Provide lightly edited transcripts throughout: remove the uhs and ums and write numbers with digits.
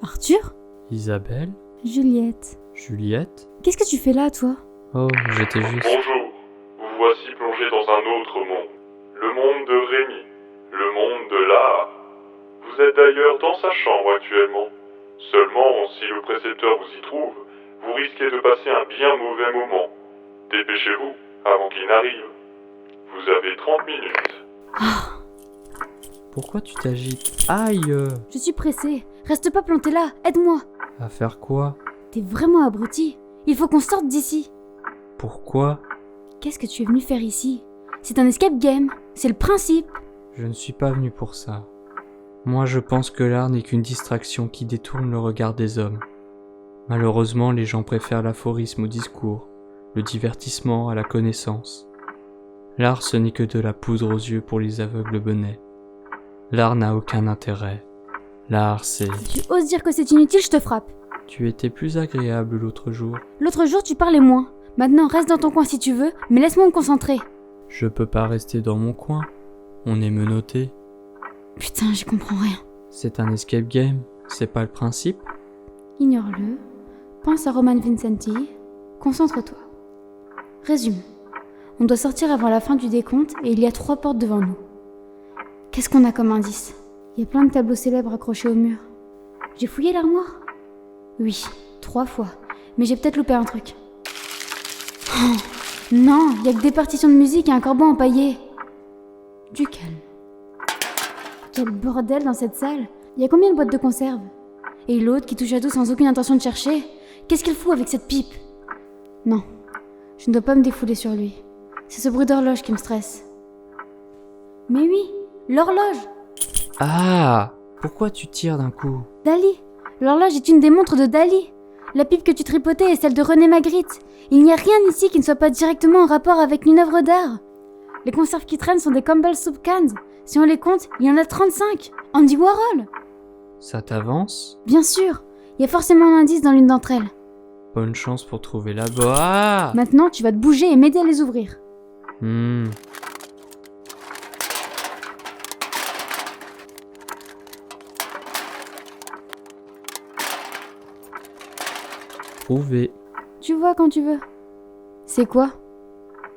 Arthur ? Isabelle ? Juliette. Juliette ? Qu'est-ce que tu fais là, toi ? Oh, j'étais juste... Bonjour, vous voici plongé dans un autre monde. Le monde de Rémi, le monde de l'art. Vous êtes d'ailleurs dans sa chambre actuellement. Seulement, si le précepteur vous y trouve, vous risquez de passer un bien mauvais moment. Dépêchez-vous, avant qu'il n'arrive. Vous avez 30 minutes. Pourquoi tu t'agites ? Aïe ! Je suis pressée. Reste pas planté là, aide-moi. À faire quoi ? T'es vraiment abruti. Il faut qu'on sorte d'ici. Pourquoi ? Qu'est-ce que tu es venu faire ici ? C'est un escape game. C'est le principe. Je ne suis pas venu pour ça. Moi, je pense que l'art n'est qu'une distraction qui détourne le regard des hommes. Malheureusement, les gens préfèrent l'aphorisme au discours, le divertissement à la connaissance. L'art, ce n'est que de la poudre aux yeux pour les aveugles benets. L'art n'a aucun intérêt. L'art, c'est... Si tu oses dire que c'est inutile, je te frappe. Tu étais plus agréable l'autre jour. L'autre jour, tu parlais moins. Maintenant, reste dans ton coin si tu veux, mais laisse-moi me concentrer. Je peux pas rester dans mon coin. On est menotté. Putain, j'y comprends rien. C'est un escape game, c'est pas le principe ? Ignore-le. Pense à Roman Vincenti. Concentre-toi. Résume. On doit sortir avant la fin du décompte et il y a 3 portes devant nous. Qu'est-ce qu'on a comme indice ? Il y a plein de tableaux célèbres accrochés au mur. J'ai fouillé l'armoire ? Oui, 3 fois. Mais j'ai peut-être loupé un truc. Oh, non, il y a que des partitions de musique et un corbeau empaillé. Du calme. Quel bordel dans cette salle. Il y a combien de boîtes de conserve ? Et l'autre qui touche à tout sans aucune intention de chercher ? Qu'est-ce qu'il fout avec cette pipe ? Non, je ne dois pas me défouler sur lui. C'est ce bruit d'horloge qui me stresse. Mais oui, l'horloge ! Ah ! Pourquoi tu tires d'un coup ? Dali. L'horloge est une des montres de Dali. La pipe que tu tripotais est celle de René Magritte. Il n'y a rien ici qui ne soit pas directement en rapport avec une œuvre d'art. Les conserves qui traînent sont des Campbell Soup Cans. Si on les compte, il y en a 35. Andy Warhol. Ça t'avance ? Bien sûr, il y a forcément un indice dans l'une d'entre elles. Bonne chance pour trouver la boîte. Ah ! Maintenant, tu vas te bouger et m'aider à les ouvrir. Trouvé. Tu vois quand tu veux. C'est quoi ?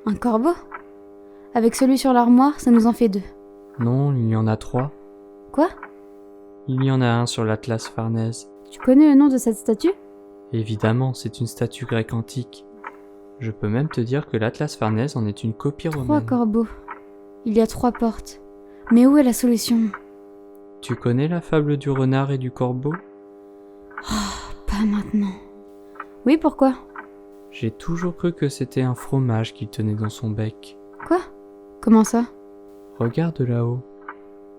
Un corbeau ? Avec celui sur l'armoire, ça nous en fait 2. Non, il y en a 3. Quoi ? Il y en a un sur l'Atlas Farnèse. Tu connais le nom de cette statue ? Évidemment, c'est une statue grecque antique. Je peux même te dire que l'Atlas Farnèse en est une copie 3 romaine. corbeaux. Il y a 3 portes. Mais où est la solution ? Tu connais la fable du renard et du corbeau ? Pas maintenant. Oui, pourquoi ? J'ai toujours cru que c'était un fromage qu'il tenait dans son bec. Quoi ? Comment ça ? Regarde là-haut.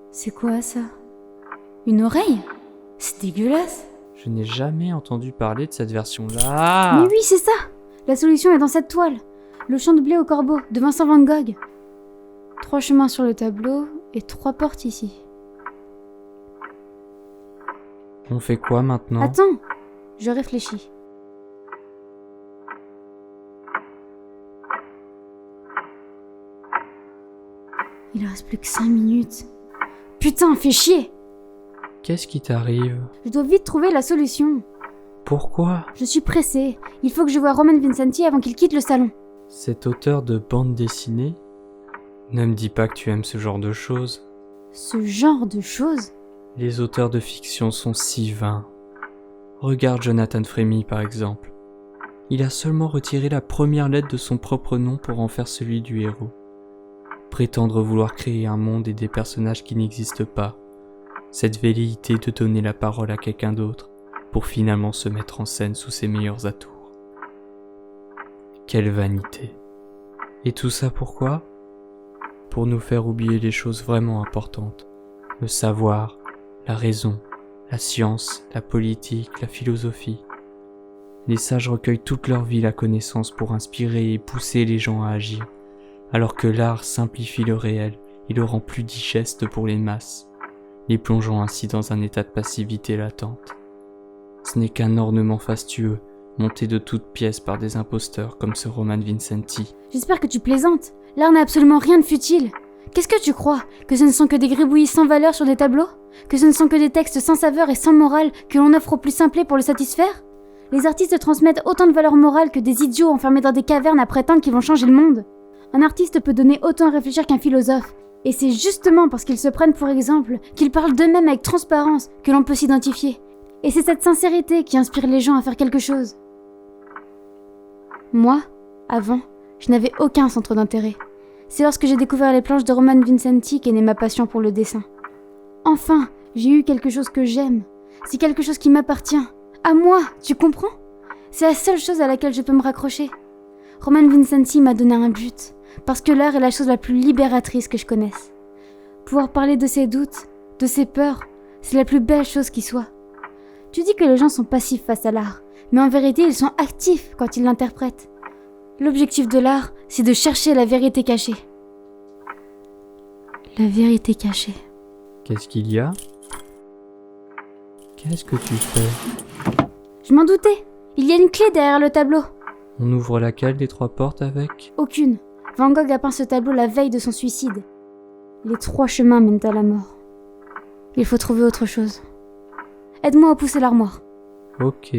C'est quoi ça ? Une oreille ? C'est dégueulasse. Je n'ai jamais entendu parler de cette version-là. Mais oui, c'est ça ! La solution est dans cette toile. Le champ de blé au corbeau, de Vincent van Gogh. 3 chemins sur le tableau et 3 portes ici. On fait quoi maintenant ? Attends, je réfléchis. Il reste plus que 5 minutes. Putain, fais chier ! Qu'est-ce qui t'arrive ? Je dois vite trouver la solution. Pourquoi ? Je suis pressée. Il faut que je voie Roman Vincenti avant qu'il quitte le salon. Cet auteur de bande dessinée ? Ne me dis pas que tu aimes ce genre de choses. Ce genre de choses ? Les auteurs de fiction sont si vains. Regarde Jonathan Frémy par exemple. Il a seulement retiré la première lettre de son propre nom pour en faire celui du héros. Prétendre vouloir créer un monde et des personnages qui n'existent pas. Cette velléité de donner la parole à quelqu'un d'autre pour finalement se mettre en scène sous ses meilleurs atours. Quelle vanité. Et tout ça pourquoi ? Pour nous faire oublier les choses vraiment importantes. Le savoir, la raison, la science, la politique, la philosophie. Les sages recueillent toute leur vie la connaissance pour inspirer et pousser les gens à agir, alors que l'art simplifie le réel et le rend plus digeste pour les masses, les plongeant ainsi dans un état de passivité latente. Ce n'est qu'un ornement fastueux, monté de toutes pièces par des imposteurs comme ce Roman Vincenti. J'espère que tu plaisantes. L'art n'a absolument rien de futile. Qu'est-ce que tu crois? Que ce ne sont que des gribouillis sans valeur sur des tableaux? Que ce ne sont que des textes sans saveur et sans morale que l'on offre au plus simplé pour le satisfaire? Les artistes transmettent autant de valeur morale que des idiots enfermés dans des cavernes à prétendre qu'ils vont changer le monde. Un artiste peut donner autant à réfléchir qu'un philosophe. Et c'est justement parce qu'ils se prennent pour exemple, qu'ils parlent d'eux-mêmes avec transparence, que l'on peut s'identifier. Et c'est cette sincérité qui inspire les gens à faire quelque chose. Moi, avant, je n'avais aucun centre d'intérêt. C'est lorsque j'ai découvert les planches de Roman Vincenti qu'est née ma passion pour le dessin. Enfin, j'ai eu quelque chose que j'aime. C'est quelque chose qui m'appartient. À moi, tu comprends? C'est la seule chose à laquelle je peux me raccrocher. Roman Vincenti m'a donné un but, parce que l'art est la chose la plus libératrice que je connaisse. Pouvoir parler de ses doutes, de ses peurs, c'est la plus belle chose qui soit. Tu dis que les gens sont passifs face à l'art, mais en vérité ils sont actifs quand ils l'interprètent. L'objectif de l'art, c'est de chercher la vérité cachée. La vérité cachée. Qu'est-ce qu'il y a? Qu'est-ce que tu fais? Je m'en doutais. Il y a une clé derrière le tableau. On ouvre laquelle des 3 portes avec? Aucune. Van Gogh a peint ce tableau la veille de son suicide. Les 3 chemins mènent à la mort. Il faut trouver autre chose. Aide-moi à pousser l'armoire. Ok.